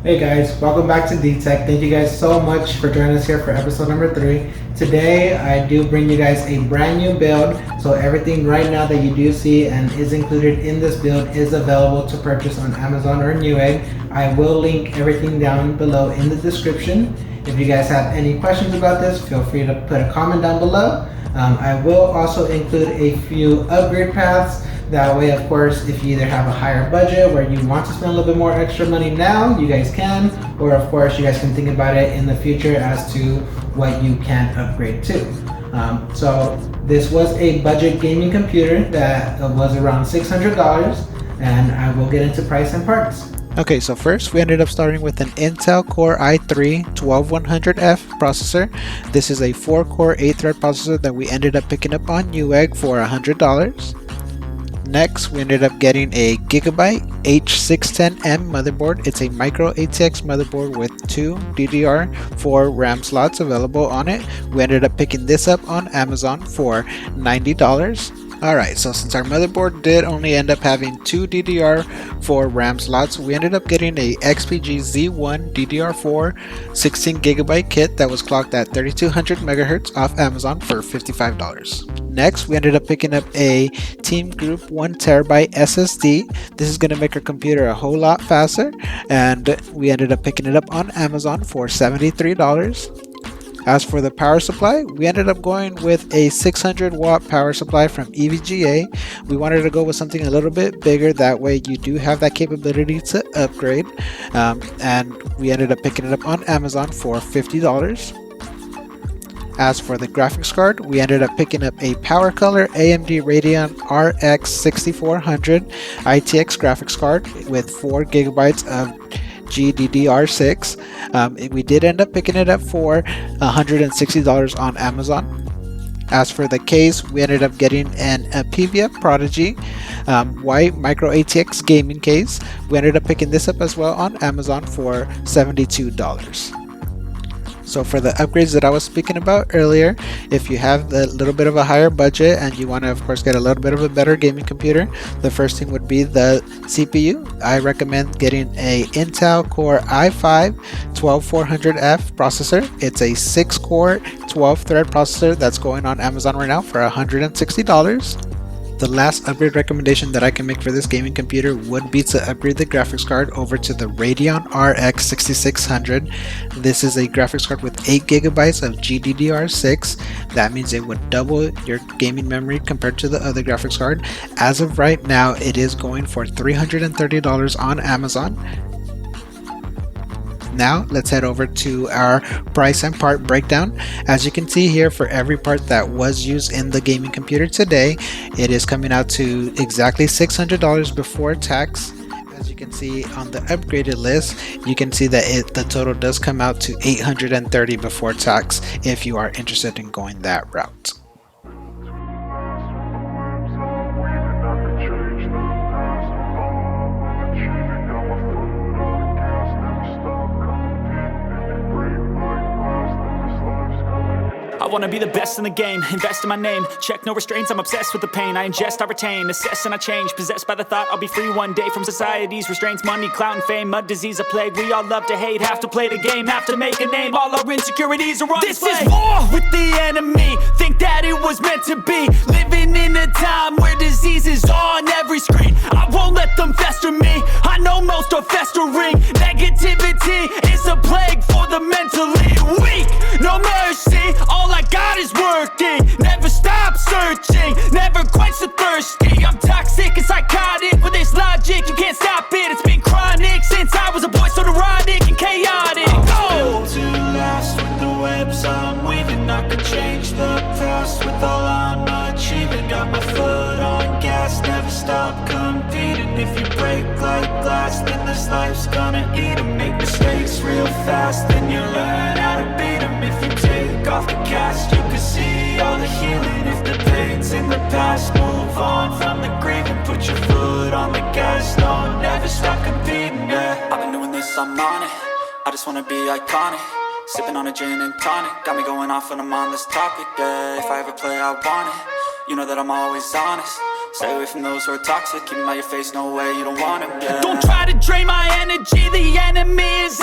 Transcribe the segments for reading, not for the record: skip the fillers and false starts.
Hey guys, welcome back to D-Tech. Thank you guys so much for joining us here for episode number 3. Today I do bring you guys a brand new build. So everything right now that you do see and is included in this build is available to purchase on Amazon or Newegg. I will link everything down below in the description. If you guys have any questions about this, feel free to put a comment down below. I will also include a few upgrade paths. That way, of course, if you either have a higher budget where you want to spend a little bit more extra money now, you guys can, or of course, you guys can think about it in the future as to what you can upgrade to. So this was a budget gaming computer that was around $600, and I will get into price and parts. Okay, so first we ended up starting with an Intel Core i3-12100F processor. This is a 4-core 8-thread processor that we ended up picking up on Newegg for $100. Next, we ended up getting a Gigabyte H610M motherboard. It's a micro ATX motherboard with 2 DDR4 RAM slots available on it. We ended up picking this up on Amazon for $90. Alright, so since our motherboard did only end up having 2 DDR4 RAM slots, we ended up getting a XPG Z1 DDR4 16GB kit that was clocked at 3200 MHz off Amazon for $55. Next, we ended up picking up a Team Group 1TB SSD. This is going to make our computer a whole lot faster, and we ended up picking it up on Amazon for $73. As for the power supply, we ended up going with a 600 watt power supply from EVGA. We wanted to go with something a little bit bigger, that way you do have that capability to upgrade, and we ended up picking it up on Amazon for $50. As for the graphics card, we ended up picking up a PowerColor AMD Radeon RX 6400 ITX graphics card with 4 GB of GDDR6. We did end up picking it up for $160 on Amazon. As for the case, we ended up getting an Apevia Prodigy white micro ATX gaming case. We ended up picking this up as well on Amazon for $72. So for the upgrades that I was speaking about earlier, if you have a little bit of a higher budget and you want to of course get a little bit of a better gaming computer, the first thing would be the CPU. I recommend getting a Intel Core i5-12400F processor. It's a 6-core 12-thread processor that's going on Amazon right now for $160. The last upgrade recommendation that I can make for this gaming computer would be to upgrade the graphics card over to the Radeon RX 6600. This is a graphics card with 8 GB of GDDR6. That means it would double your gaming memory compared to the other graphics card. As of right now, it is going for $330 on Amazon. Now let's head over to our price and part breakdown. As you can see here, for every part that was used in the gaming computer today, it is coming out to exactly $600 before tax. As you can see on the upgraded list, you can see that the total does come out to $830 before tax if you are interested in going that route. I wanna be the best in the game, invest in my name, check no restraints, I'm obsessed with the pain. I ingest, I retain, assess and I change, possessed by the thought I'll be free one day from society's restraints. Money, clout and fame, mud, disease, a plague. We all love to hate, have to play the game, have to make a name. All our insecurities are on display. This is war with the enemy, think that it was meant to be. Living in a time where disease is on every screen. I won't let them fester me, I know most are festering. Negativity is a plague for the mentally weak. No mercy, all I got is working. Never stop searching, never quench the thirsty. I'm toxic and psychotic, with this logic you can't stop it. It's been chronic since I was a boy, so neurotic and chaotic. I'm built to last with the webs I'm weaving. I could change the past with all I'm achieving. Got my foot on gas, never stop competing. If you break like glass, then this life's gonna eat 'em. Make mistakes real fast, then you learn how to beat 'em. If you take off the cast, you can see all the healing. If the pain's in the past, move on from the grave and put your foot on the gas. No, never stop competing, yeah. I've been doing this, I'm on it. I just wanna be iconic. Sipping on a gin and tonic, got me going off when I'm on this topic, yeah. If I ever play, I want it. You know that I'm always honest. Stay away from those who are toxic. Keep them out your face, no way, you don't want them, yeah. Don't try to drain my energy, the enemy is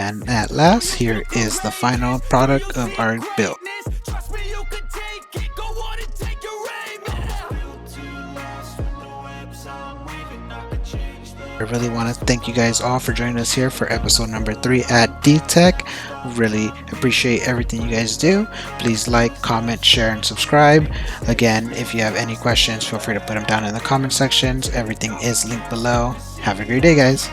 And at last, here is the final product of our build. Trust me, you can take it. Go on and take your aim. Too lost with the webs I'm weaving. I could change the I really want to thank you guys all for joining us here for episode number 3 at D-Tech. Really appreciate everything you guys do. Please like, comment, share, and subscribe. Again, if you have any questions, feel free to put them down in the comment sections. Everything is linked below. Have a great day, guys.